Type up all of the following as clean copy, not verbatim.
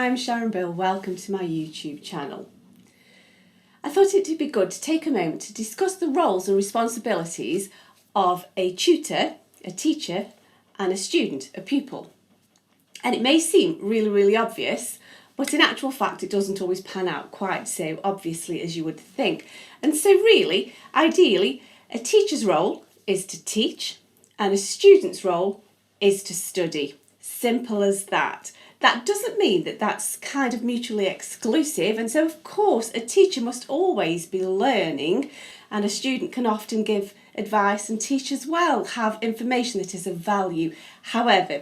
I'm Sharon. Welcome to my YouTube channel. I thought it would be good to take a moment to discuss the roles and responsibilities of a tutor, a teacher, and a student, a pupil. And it may seem really obvious, but in actual fact it doesn't always pan out quite so obviously as you would think. And so really, ideally, a teacher's role is to teach and a student's role is to study. Simple as that. That doesn't mean that that's kind of mutually exclusive, and so of course a teacher must always be learning and a student can often give advice and teach as well, have information that is of value. However,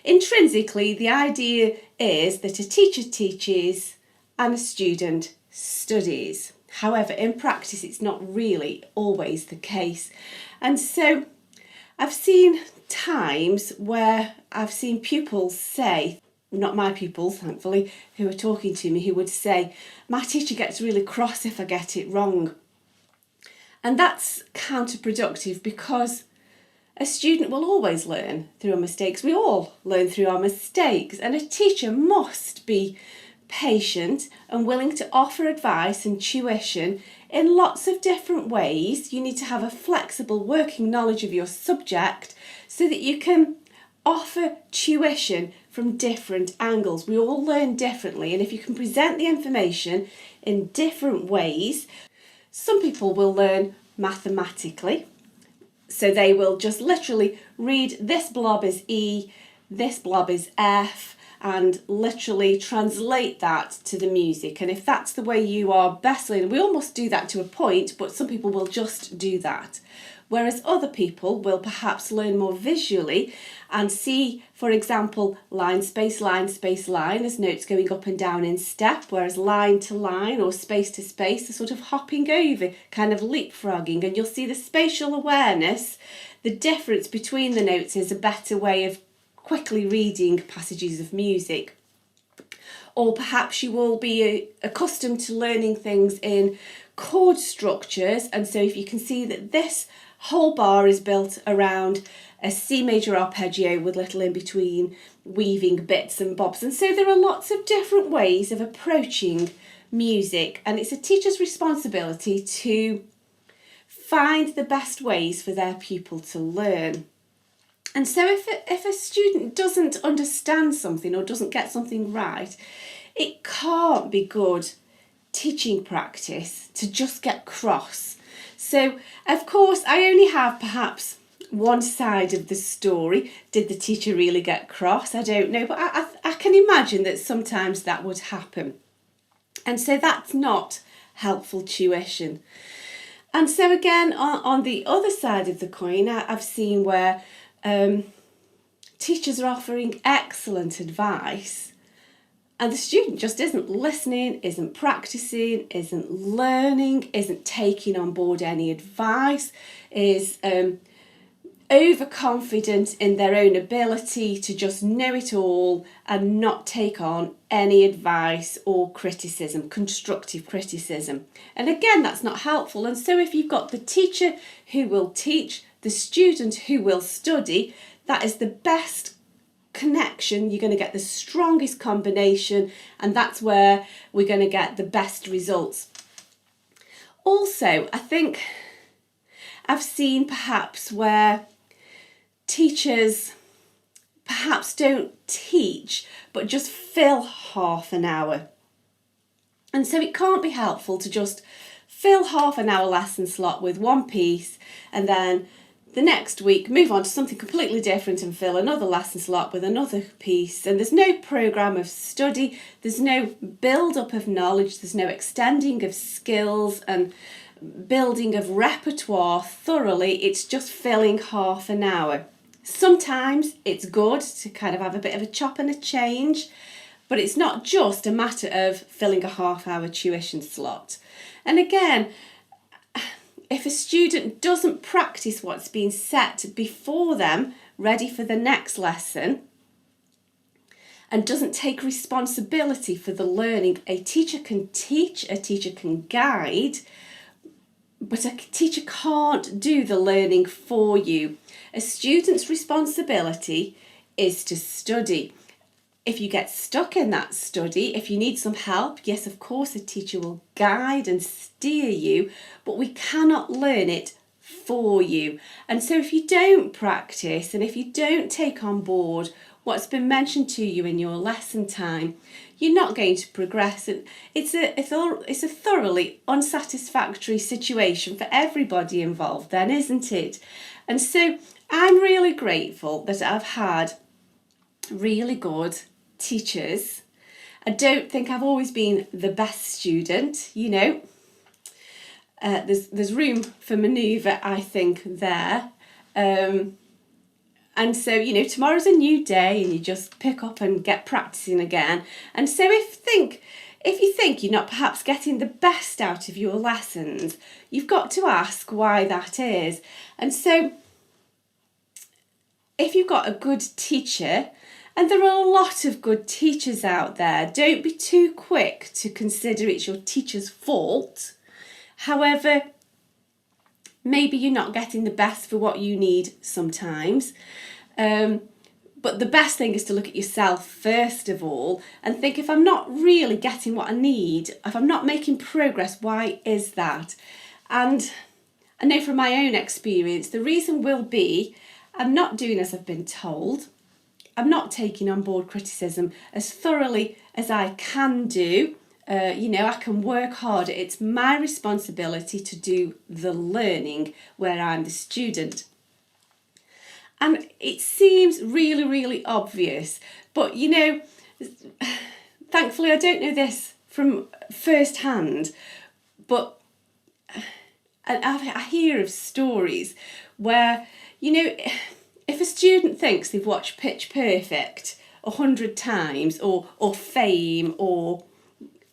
intrinsically the idea is that a teacher teaches and a student studies. However, in practice it's not really always the case, and so I've seen times where I've seen pupils say, not my pupils thankfully, who are talking to me, who would say, my teacher gets really cross if I get it wrong. And that's counterproductive because a student will always learn through our mistakes. We all learn through our mistakes, and a teacher must be patient and willing to offer advice and tuition in lots of different ways. You need to have a flexible working knowledge of your subject so that you can offer tuition from different angles. We all learn differently, and if you can present the information in different ways, some people will learn mathematically. So they will just literally read this blob is E, this blob is F, and literally translate that to the music. And if that's the way you are best learning, we all must do that to a point, but some people will just do that. Whereas other people will perhaps learn more visually and see, for example, line, space, line as notes going up and down in step, whereas line to line or space to space are sort of hopping over, kind of leapfrogging, and you'll see the spatial awareness. The difference between the notes is a better way of quickly reading passages of music. Or perhaps you will be accustomed to learning things in chord structures, and so if you can see that this whole bar is built around a C major arpeggio with little in between weaving bits and bobs, and so there are lots of different ways of approaching music, and it's a teacher's responsibility to find the best ways for their pupil to learn. And so if a student doesn't understand something or doesn't get something right, it can't be good teaching practice to just get cross. So of course I only have perhaps one side of the story. Did the teacher really get cross? I don't know, but I can imagine that sometimes that would happen. And so that's not helpful tuition. And so again, on the other side of the coin, I've seen where teachers are offering excellent advice and the student just isn't listening, isn't practicing, isn't learning, isn't taking on board any advice, is overconfident in their own ability to just know it all and not take on any advice or criticism, constructive criticism. And again, that's not helpful. And so if you've got the teacher who will teach, the student who will study, that is the best connection. You're going to get the strongest combination, and that's where we're going to get the best results. Also, I think I've seen perhaps where teachers perhaps don't teach but just fill half an hour, and so it can't be helpful to just fill half an hour lesson slot with one piece and then the next week move on to something completely different and fill another lesson slot with another piece. And there's no programme of study, there's no build-up of knowledge, there's no extending of skills and building of repertoire thoroughly. It's just filling half an hour. Sometimes it's good to kind of have a bit of a chop and a change, but it's not just a matter of filling a half-hour tuition slot. And again, if a student doesn't practice what's been set before them, ready for the next lesson, and doesn't take responsibility for the learning, a teacher can teach, a teacher can guide, but a teacher can't do the learning for you. A student's responsibility is to study. if you get stuck in that study, if you need some help, yes, of course, a teacher will guide and steer you, but we cannot learn it for you. And so if you don't practice and if you don't take on board what's been mentioned to you in your lesson time, you're not going to progress. And it's a thoroughly unsatisfactory situation for everybody involved then, isn't it? And so I'm really grateful that I've had really good teachers. I don't think I've always been the best student, you know. There's room for manoeuvre, I think, there. And so, you know, tomorrow's a new day and you just pick up and get practicing again. And so if you think you're not perhaps getting the best out of your lessons, you've got to ask why that is. And so if you've got a good teacher, and there are a lot of good teachers out there, don't be too quick to consider it's your teacher's fault. However, maybe you're not getting the best for what you need sometimes. But the best thing is to look at yourself first of all and think, if I'm not really getting what I need, if I'm not making progress, why is that? And I know from my own experience, the reason will be I'm not doing as I've been told. I'm not taking on board criticism as thoroughly as I can do. You know, I can work harder. It's my responsibility to do the learning where I'm the student. And it seems really, really obvious. But, you know, thankfully I don't know this from first hand. But I hear of stories where, you know, if a student thinks they've watched Pitch Perfect 100 times or Fame or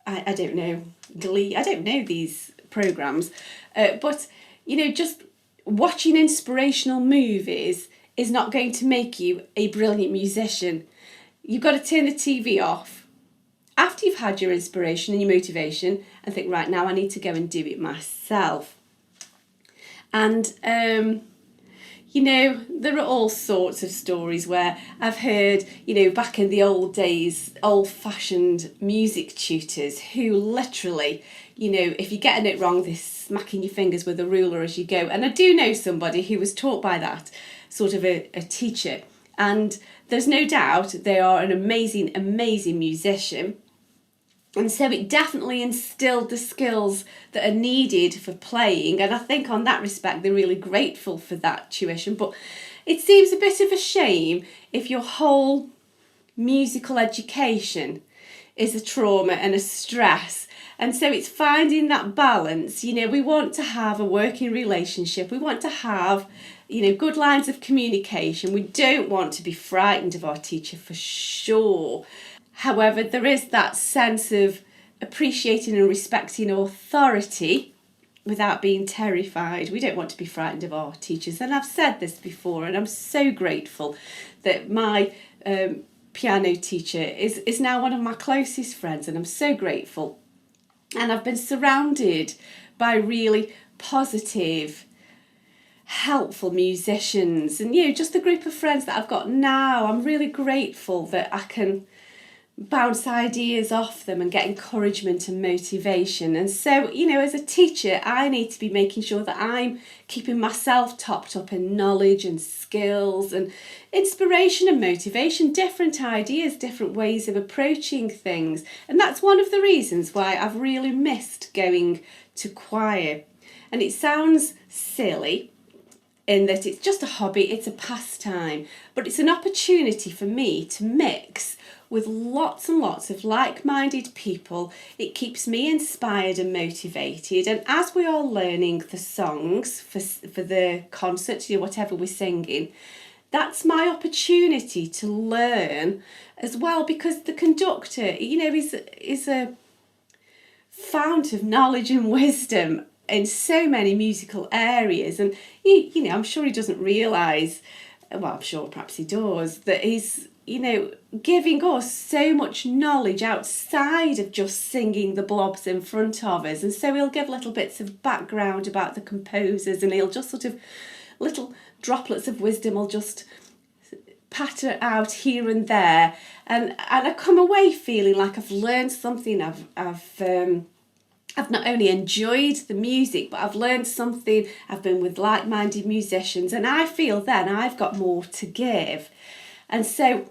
I don't know, Glee, I don't know these programmes, but, you know, just watching inspirational movies is not going to make you a brilliant musician. You've got to turn the TV off after you've had your inspiration and your motivation and think, right, now I need to go and do it myself. And, you know, there are all sorts of stories where I've heard, you know, back in the old days, old-fashioned music tutors who literally, you know, if you're getting it wrong, they're smacking your fingers with a ruler as you go. And I do know somebody who was taught by that sort of a teacher. And there's no doubt they are an amazing, amazing musician. And so it definitely instilled the skills that are needed for playing. And I think on that respect, they're really grateful for that tuition. But it seems a bit of a shame if your whole musical education is a trauma and a stress. And so it's finding that balance. You know, we want to have a working relationship. We want to have, you know, good lines of communication. We don't want to be frightened of our teacher for sure. However, there is that sense of appreciating and respecting authority without being terrified. We don't want to be frightened of our teachers. And I've said this before, and I'm so grateful that my piano teacher is now one of my closest friends, and I'm so grateful. And I've been surrounded by really positive, helpful musicians, and, you know, just the group of friends that I've got now. I'm really grateful that I can bounce ideas off them and get encouragement and motivation. And so, you know, as a teacher, I need to be making sure that I'm keeping myself topped up in knowledge and skills and inspiration and motivation, different ideas, different ways of approaching things. And that's one of the reasons why I've really missed going to choir. And it sounds silly in that it's just a hobby, it's a pastime, but it's an opportunity for me to mix with lots and lots of like-minded people. It keeps me inspired and motivated. And as we are learning the songs for the concert, you know, whatever we're singing, that's my opportunity to learn as well, because the conductor, you know, is a fount of knowledge and wisdom in so many musical areas. And you know, I'm sure he doesn't realise, well, I'm sure perhaps he does, that he's, you know, giving us so much knowledge outside of just singing the blobs in front of us. And so he'll give little bits of background about the composers, and he'll just sort of, little droplets of wisdom will just patter out here and there, and I come away feeling like I've learned something. I've not only enjoyed the music, but I've learned something. I've been with like-minded musicians, and I feel then I've got more to give. And so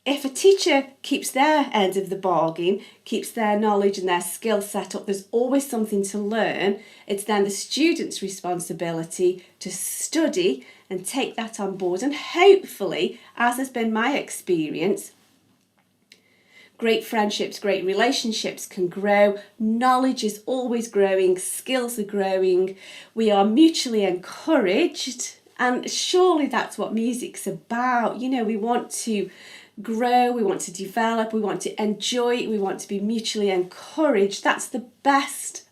if a teacher keeps their end of the bargain, keeps their knowledge and their skill set up, there's always something to learn. It's then the student's responsibility to study and take that on board. And hopefully, as has been my experience, great friendships, great relationships can grow. Knowledge is always growing, skills are growing. We are mutually encouraged, and surely that's what music's about. You know, we want to grow, we want to develop, we want to enjoy it, we want to be mutually encouraged. That's the best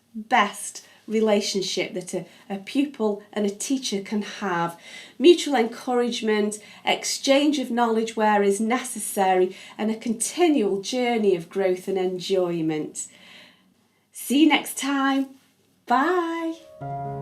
relationship that a pupil and a teacher can have. Mutual encouragement, exchange of knowledge where is necessary, and a continual journey of growth and enjoyment. See you next time. Bye.